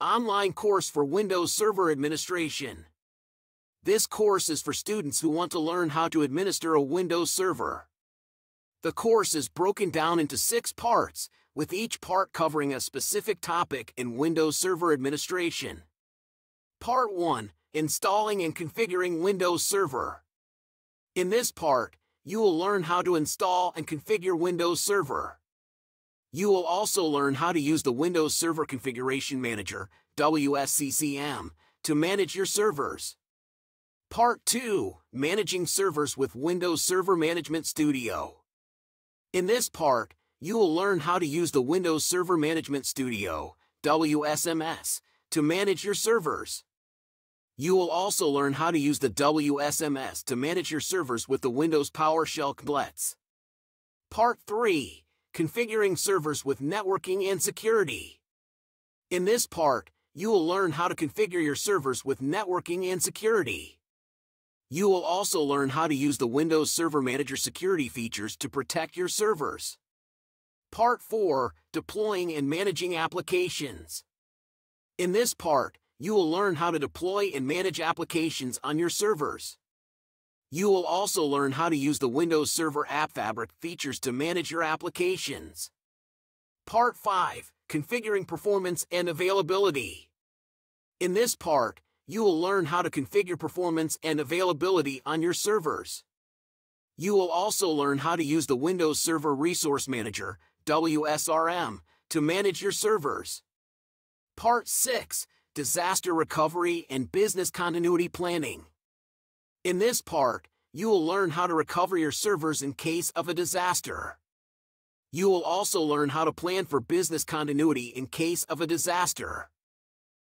online course for Windows Server Administration. This course is for students who want to learn how to administer a Windows server. The course is broken down into 6 parts, with each part covering a specific topic in Windows Server Administration. Part 1. Installing and configuring Windows Server. In this part, you will learn how to install and configure Windows Server. You will also learn how to use the Windows Server Configuration Manager, WSCCM, to manage your servers. Part 2. Managing servers with Windows Server Management Studio. In this part, you will learn how to use the Windows Server Management Studio, WSMS, to manage your servers. You will also learn how to use the WSMS to manage your servers with the Windows PowerShell templates. Part 3. Configuring servers with networking and security. In this part, you will learn how to configure your servers with networking and security. You will also learn how to use the Windows Server Manager security features to protect your servers. Part 4. Deploying and managing applications. In this part, you will learn how to deploy and manage applications on your servers. You will also learn how to use the Windows Server App Fabric features to manage your applications. Part 5. Configuring performance and availability. In this part, you will learn how to configure performance and availability on your servers. You will also learn how to use the Windows Server Resource Manager, WSRM, to manage your servers. Part 6. Disaster recovery and business continuity planning. In this part, you will learn how to recover your servers in case of a disaster. You will also learn how to plan for business continuity in case of a disaster.